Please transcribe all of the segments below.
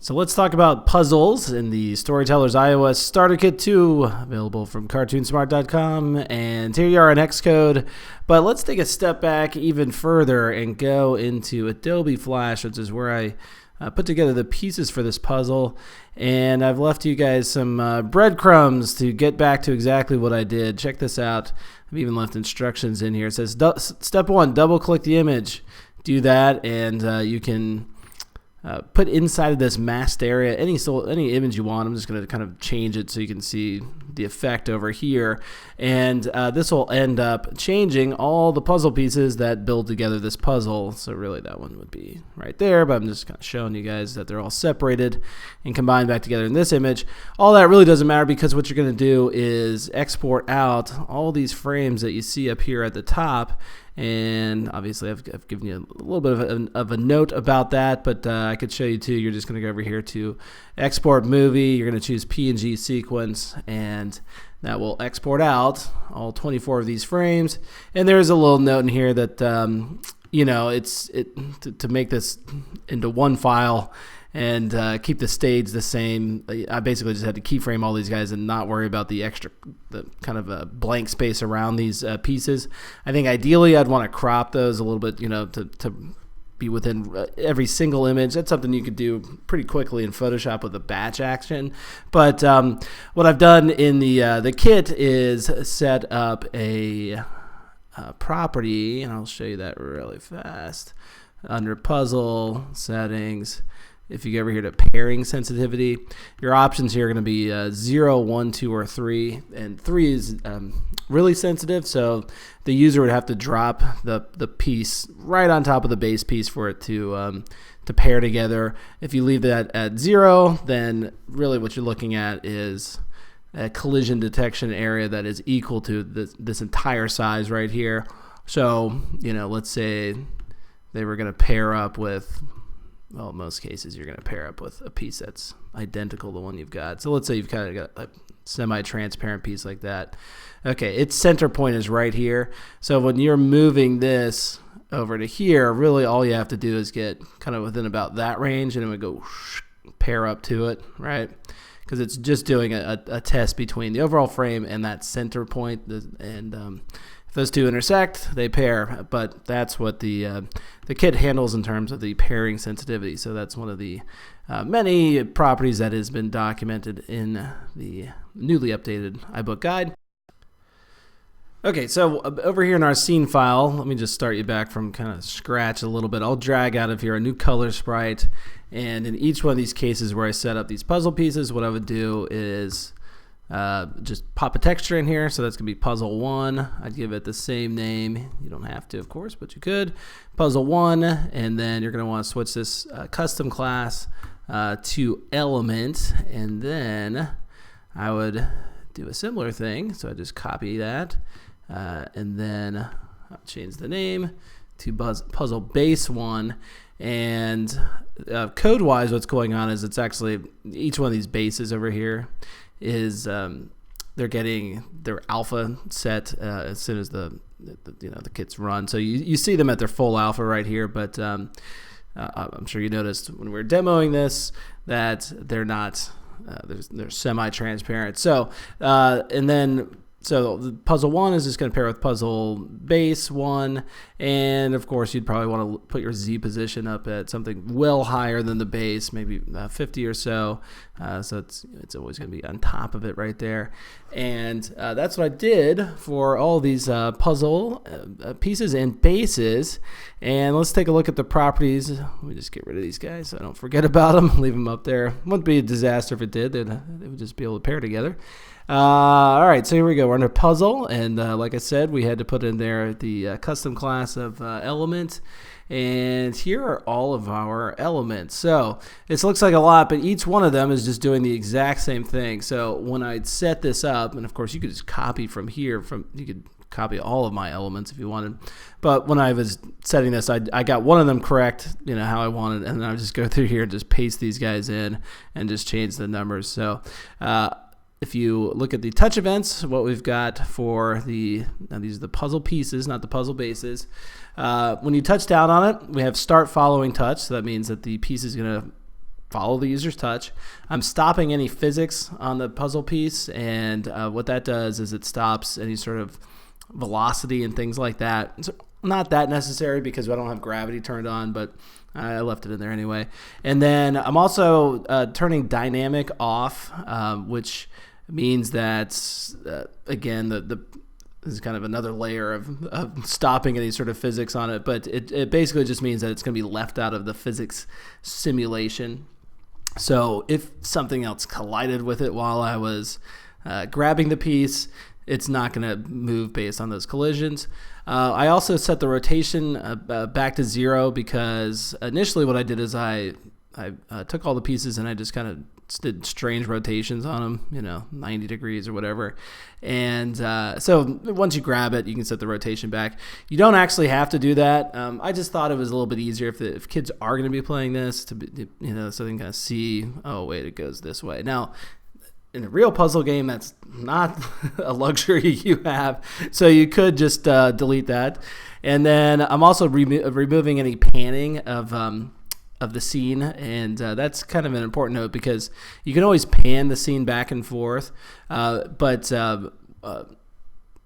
So let's talk about puzzles in the Storyteller's iOS Starter Kit 2, available from cartoonsmart.com, and here you are in Xcode. But let's take a step back even further and go into Adobe Flash, which is where I put together the pieces for this puzzle, and I've left you guys some breadcrumbs to get back to exactly what I did. Check this out. I've even left instructions in here. It says, step 1, double-click the image. Do that, and you can put inside of this masked area any image you want. I'm just going to kind of change it so you can see the effect over here, and this will end up changing all the puzzle pieces that build together this puzzle. So really that one would be right there, but I'm just kind of showing you guys that they're all separated and combined back together in this image. All that really doesn't matter, because what you're going to do is export out all these frames that you see up here at the top. And obviously I've given you a little bit of a note about that, but I could show you too. You're just going to go over here to export movie. You're going to choose PNG sequence, and that will export out all 24 of these frames. And there's a little note in here that you know, to make this into one file and keep the stage the same. I basically just had to keyframe all these guys and not worry about the kind of blank space around these pieces. I think ideally I'd want to crop those a little bit, you know, to be within every single image. That's something you could do pretty quickly in Photoshop with a batch action. But what I've done in the kit is set up a property, and I'll show you that really fast. Under puzzle settings, if you go over here to pairing sensitivity, your options here are going to be 0, 1, 2, or 3. And 3 is really sensitive, so the user would have to drop the piece right on top of the base piece for it to pair together. If you leave that at 0, then really what you're looking at is a collision detection area that is equal to this entire size right here. So, you know, let's say they were going to pair up with, well, in most cases, you're going to pair up with a piece that's identical to the one you've got. So let's say you've kind of got a semi-transparent piece like that. Okay, its center point is right here. So when you're moving this over to here, really all you have to do is get kind of within about that range, and it would go pair up to it, right? Because it's just doing a test between the overall frame and that center point, and if those two intersect, they pair. But that's what the kit handles in terms of the pairing sensitivity. So that's one of the many properties that has been documented in the newly updated iBook guide. Okay, so over here in our scene file, let me just start you back from kind of scratch a little bit. I'll drag out of here a new color sprite, and in each one of these cases where I set up these puzzle pieces, what I would do is just pop a texture in here. So that's going to be puzzle 1. I'd give it the same name. You don't have to, of course, but you could. Puzzle 1, and then you're going to want to switch this custom class to element, and then I would do a similar thing. So I just copy that, and then I'll change the name to puzzle base 1. And code-wise, what's going on is it's actually each one of these bases over here is they're getting their alpha set as soon as the kits run. So you see them at their full alpha right here, but I'm sure you noticed when we were demoing this that they're not they're semi-transparent. So So the puzzle 1 is just going to pair with puzzle base 1, and of course you'd probably want to put your Z position up at something well higher than the base, maybe 50 or so. So it's always going to be on top of it right there. And that's what I did for all these puzzle pieces and bases. And let's take a look at the properties. Let me just get rid of these guys so I don't forget about them. Leave them up there. Wouldn't be a disaster if it did. They would just be able to pair together. All right, so here we go. We're under puzzle, and like I said, we had to put in there the custom class of element, and here are all of our elements. So this looks like a lot, but each one of them is just doing the exact same thing. So when I set this up, and of course you could just copy from here, you could copy all of my elements if you wanted, but when I was setting this, I got one of them correct, you know, how I wanted, and then I would just go through here and just paste these guys in and just change the numbers. So if you look at the touch events, what we've got for these are the puzzle pieces, not the puzzle bases. When you touch down on it, we have start following touch. So that means that the piece is going to follow the user's touch. I'm stopping any physics on the puzzle piece, and what that does is it stops any sort of velocity and things like that. It's not that necessary because I don't have gravity turned on, but I left it in there anyway. And then I'm also turning dynamic off, which means that, again, this is kind of another layer of stopping any sort of physics on it, but it basically just means that it's going to be left out of the physics simulation. So if something else collided with it while I was grabbing the piece, it's not going to move based on those collisions. I also set the rotation back to 0 because initially what I did is I took all the pieces and I just kind of did strange rotations on them, 90 degrees or whatever. And so once you grab it, you can set the rotation back. You don't actually have to do that. I just thought it was a little bit easier if kids are going to be playing this, so they can kind of see, oh, wait, it goes this way. Now, in a real puzzle game, that's not a luxury you have, so you could just delete that. And then I'm also removing any panning of the scene, and that's kind of an important note because you can always pan the scene back and forth, but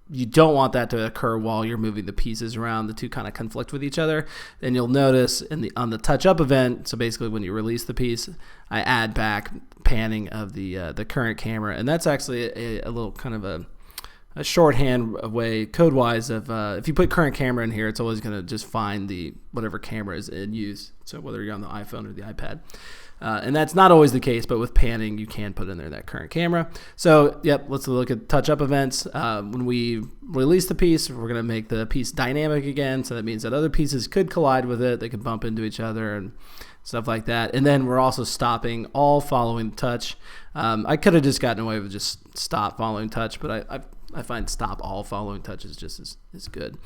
you don't want that to occur while you're moving the pieces around. The two kind of conflict with each other. And you'll notice on the touch up event, so basically when you release the piece, I add back panning of the current camera, and that's actually a little kind of a shorthand way, code-wise, of if you put current camera in here, it's always going to just find whatever camera is in use. So whether you're on the iPhone or the iPad. And that's not always the case, but with panning, you can put in there that current camera. So, yep, let's look at touch-up events. When we release the piece, we're going to make the piece dynamic again. So that means that other pieces could collide with it. They could bump into each other and stuff like that. And then we're also stopping all following touch. I could have just gotten away with just stop following touch, but I find stop all following touch is just as good.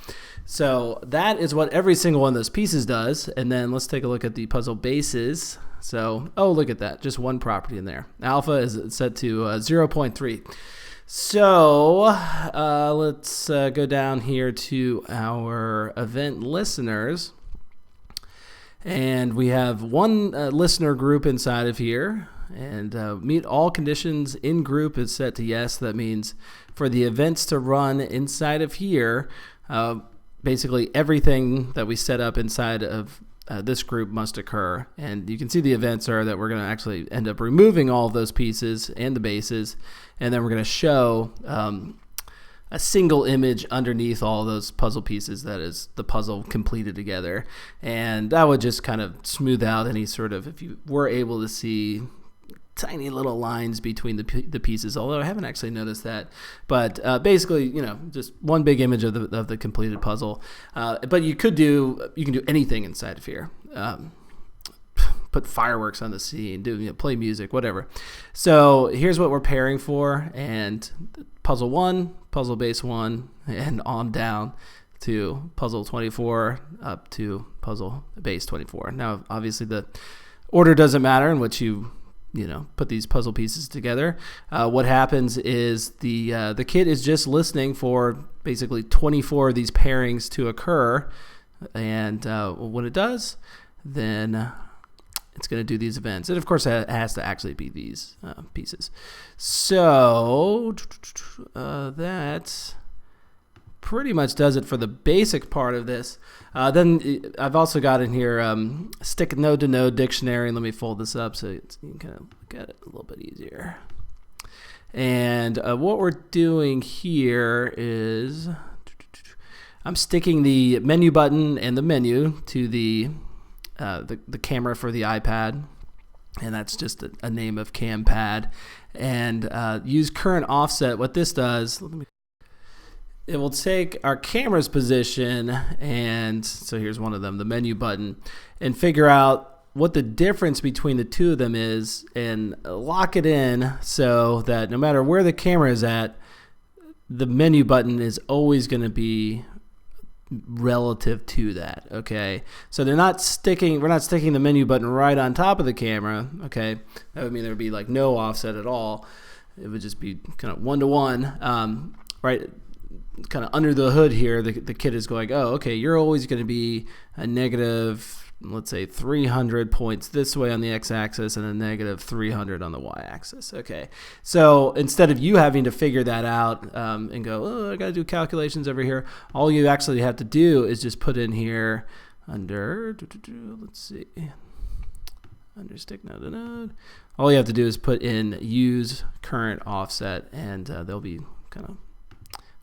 So that is what every single one of those pieces does. And then let's take a look at the puzzle bases. So, oh, look at that. Just one property in there. Alpha is set to 0.3. So let's go down here to our event listeners. And we have one listener group inside of here. And meet all conditions in group is set to yes. That means for the events to run inside of here, basically everything that we set up inside of this group must occur. And you can see the events are that we're going to actually end up removing all of those pieces and the bases, and then we're going to show a single image underneath all of those puzzle pieces that is the puzzle completed together. And that would just kind of smooth out any sort of, if you were able to see tiny little lines between the pieces, although I haven't actually noticed that. But basically, just one big image of the completed puzzle. But you can do anything inside of here. Put fireworks on the scene, play music, whatever. So here's what we're pairing for, and puzzle 1, puzzle base 1, and on down to puzzle 24 up to puzzle base 24. Now, obviously, the order doesn't matter in which you put these puzzle pieces together. What happens is the kit is just listening for basically 24 of these pairings to occur, and when it does, then it's going to do these events. And of course, it has to actually be these pieces. So that pretty much does it for the basic part of this. Then I've also got in here stick node to node dictionary. Let me fold this up so you can kind of look at it a little bit easier. And what we're doing here is I'm sticking the menu button and the menu to the camera for the iPad, and that's just a name of CamPad. And use current offset. What this does, it will take our camera's position, and so here's one of them, the menu button, and figure out what the difference between the two of them is and lock it in so that no matter where the camera is at, the menu button is always going to be relative to that. Okay, so we're not sticking the menu button right on top of the camera. Okay, that would mean there would be like no offset at all. It would just be kind of 1-to-1, right? Kind of under the hood here, the kit is going, oh, okay, you're always going to be a negative let's say 300 points this way on the x-axis and a negative 300 on the y-axis. Okay, so instead of you having to figure that out and go, oh, I got to do calculations over here, all you actually have to do is just put in here under, let's see, under stick node to node. All you have to do is put in use current offset, and they'll be kind of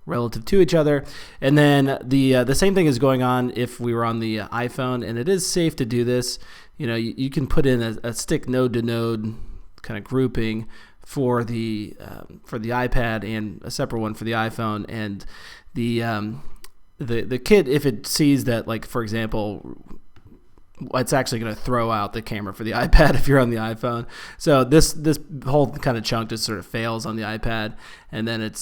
relative to each other. And then the same thing is going on if we were on the iPhone, and it is safe to do this. You know, you can put in a stick node to node kind of grouping for the iPad and a separate one for the iPhone. And the kit, if it sees that, like for example, it's actually going to throw out the camera for the iPad if you're on the iPhone. So this whole kind of chunk just sort of fails on the iPad, and then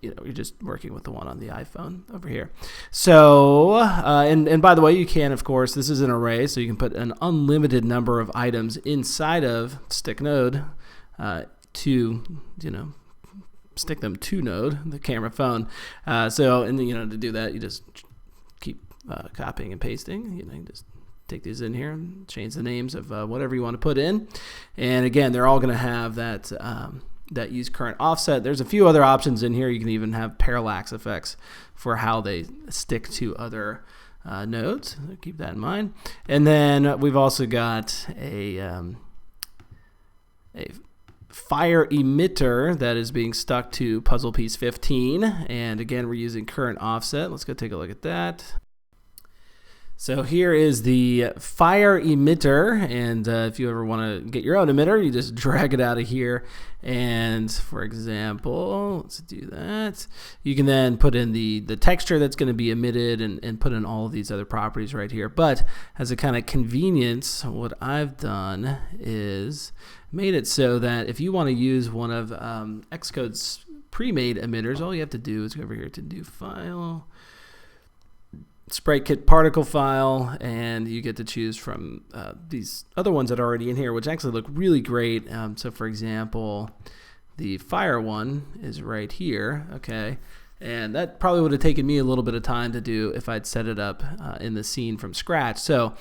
you're just working with the one on the iPhone over here. So and by the way, you can, of course, this is an array, so you can put an unlimited number of items inside of stick node to stick them to node, the camera phone. To do that, you just keep copying and pasting. You just take these in here and change the names of whatever you want to put in. And again, they're all going to have that that use current offset. There's a few other options in here. You can even have parallax effects for how they stick to other nodes. So keep that in mind. And then we've also got a fire emitter that is being stuck to puzzle piece 15. And again, we're using current offset. Let's go take a look at that. So here is the fire emitter, and if you ever want to get your own emitter, you just drag it out of here. And for example, let's do that. You can then put in the texture that's going to be emitted and put in all of these other properties right here. But as a kind of convenience, what I've done is made it so that if you want to use one of Xcode's pre-made emitters, all you have to do is go over here to New File, Sprite Kit particle file, and you get to choose from these other ones that are already in here, which actually look really great. So for example, the fire one is right here, okay? And that probably would have taken me a little bit of time to do if I'd set it up in the scene from scratch. So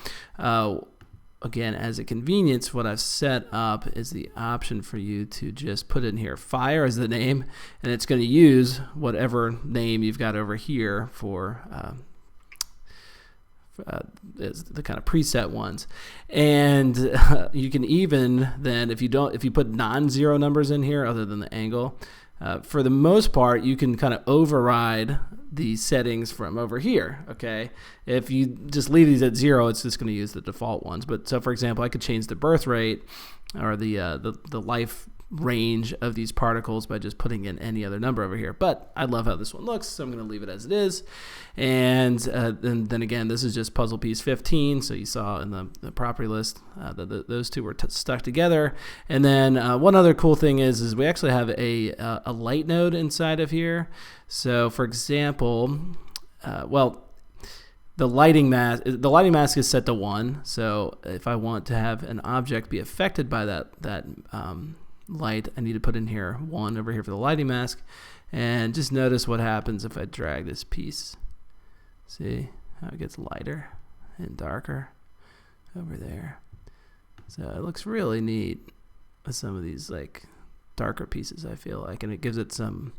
again, as a convenience, what I've set up is the option for you to just put in here fire as the name, and it's going to use whatever name you've got over here for is the kind of preset ones. And you can even then, if you put non-zero numbers in here other than the angle, for the most part you can kind of override the settings from over here. Okay, if you just leave these at 0, it's just going to use the default ones. But so for example, I could change the birth rate or the life range of these particles by just putting in any other number over here. But I love how this one looks, so I'm going to leave it as it is. And then again, this is just puzzle piece 15. So you saw in the property list that those two were stuck together. And then one other cool thing is we actually have a light node inside of here. So for example, the lighting mask is set to 1. So if I want to have an object be affected by that light, I need to put in here 1 over here for the lighting mask. And just notice what happens if I drag this piece. See how it gets lighter and darker over there. So it looks really neat with some of these like darker pieces, I feel like, and it gives it some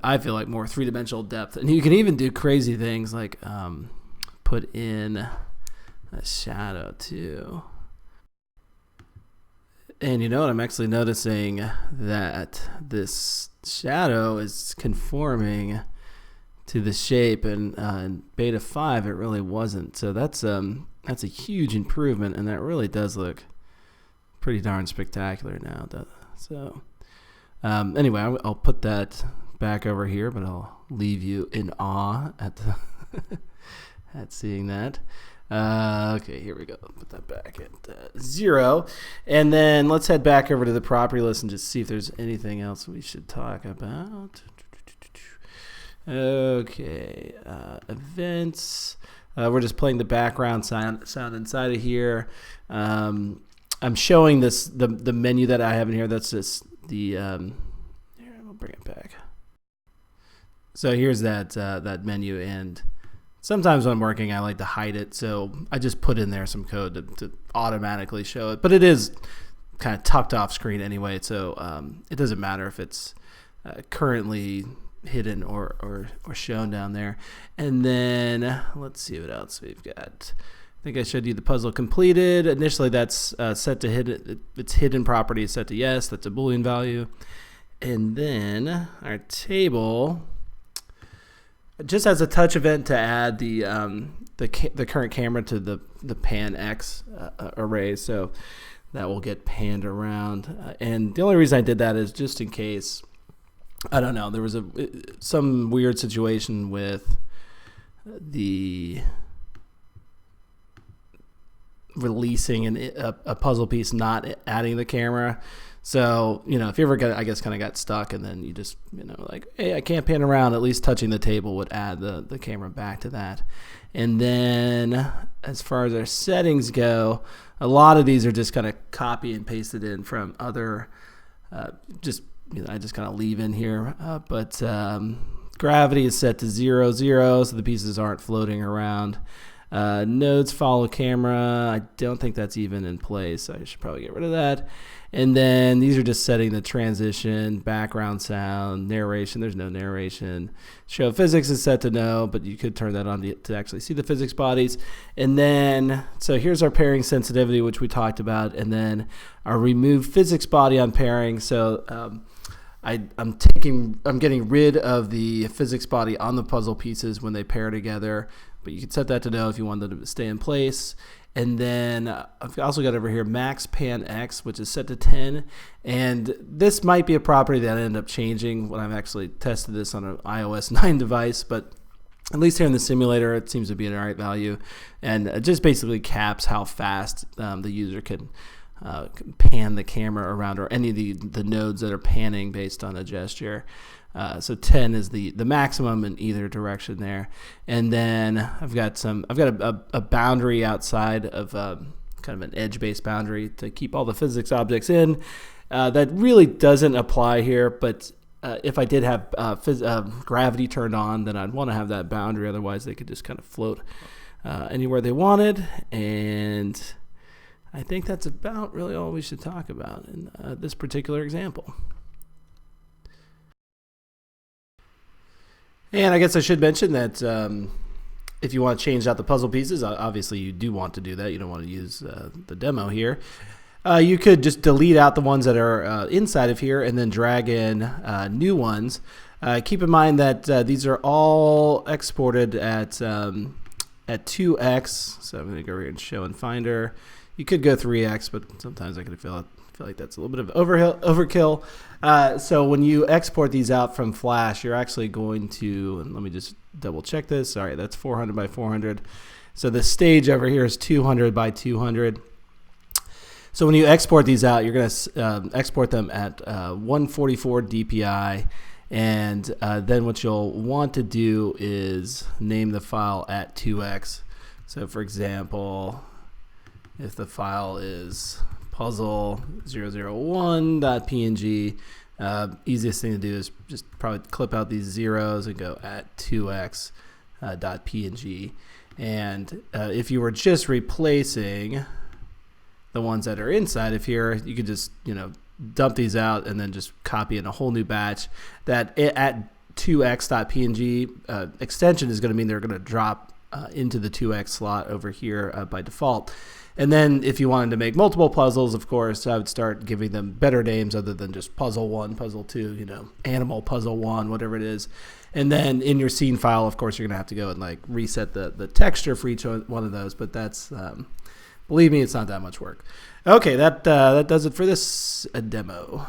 I feel like more three-dimensional depth. And you can even do crazy things like put in a shadow too. And you know what, I'm actually noticing that this shadow is conforming to the shape, and in beta 5 it really wasn't. So that's a huge improvement, and that really does look pretty darn spectacular now. So anyway, I'll put that back over here, but I'll leave you in awe at at seeing that. Okay, here we go. Put that back at 0. And then let's head back over to the property list and just see if there's anything else we should talk about. Okay, events. We're just playing the background sound inside of here. I'm showing the menu that I have in here. That's just the here, we'll bring it back. So here's that menu, and sometimes when I'm working, I like to hide it, so I just put in there some code to automatically show it. But it is kind of tucked off screen anyway, so it doesn't matter if it's currently hidden or shown down there. And then let's see what else we've got. I think I showed you the puzzle completed. Initially, that's set to hidden. Its hidden property is set to yes. That's a Boolean value. And then our table just has a touch event to add the current camera to the pan X array, so that will get panned around. And the only reason I did that is just in case, I don't know, there was some weird situation with the releasing a puzzle piece not adding the camera. So, if you ever kind of got stuck and then you just, like, hey, I can't pan around, at least touching the table would add the camera back to that. And then as far as our settings go, a lot of these are just kind of copy and pasted in from other, I just kind of leave in here. But gravity is set to 0, 0, so the pieces aren't floating around. Nodes follow camera. I don't think that's even in place, so I should probably get rid of that. And then these are just setting the transition, background sound, narration. There's no narration. Show physics is set to no, but you could turn that on to actually see the physics bodies. And then, so here's our pairing sensitivity, which we talked about, and then our remove physics body on pairing. So I'm getting rid of the physics body on the puzzle pieces when they pair together, but you can set that to no if you want them to stay in place. And then I've also got over here max pan X, which is set to 10. And this might be a property that I end up changing when I've actually tested this on an iOS 9 device, but at least here in the simulator, it seems to be an alright value. And it just basically caps how fast the user can pan the camera around, or any of the nodes that are panning based on a gesture. So 10 is the maximum in either direction there. And then I've got a boundary outside of kind of an edge-based boundary to keep all the physics objects in. That really doesn't apply here, but if I did have gravity turned on, then I'd want to have that boundary. Otherwise, they could just kind of float anywhere they wanted. And I think that's about really all we should talk about in this particular example. And I guess I should mention that if you want to change out the puzzle pieces, obviously you do want to do that. You don't want to use the demo here. You could just delete out the ones that are inside of here and then drag in new ones. Keep in mind that these are all exported at 2x. So I'm going to go over here and show in Finder. You could go 3x, but sometimes I can feel like that's a little bit of overkill. So when you export these out from Flash, you're actually going to, and let me just double check this. All right, that's 400 by 400. So the stage over here is 200 by 200. So when you export these out, you're going to export them at 144 DPI. And then what you'll want to do is name the file at 2x. So for example, if the file is puzzle001.png, easiest thing to do is just probably clip out these zeros and go at 2x.png. And if you were just replacing the ones that are inside of here, you could just dump these out and then just copy in a whole new batch. That at 2x.png extension is going to mean they're going to drop into the 2x slot over here by default. And then if you wanted to make multiple puzzles, of course, I would start giving them better names other than just puzzle 1, puzzle 2, animal puzzle 1, whatever it is. And then in your scene file, of course, you're going to have to go and like reset the texture for each one of those. But that's, believe me, it's not that much work. Okay, that does it for this demo.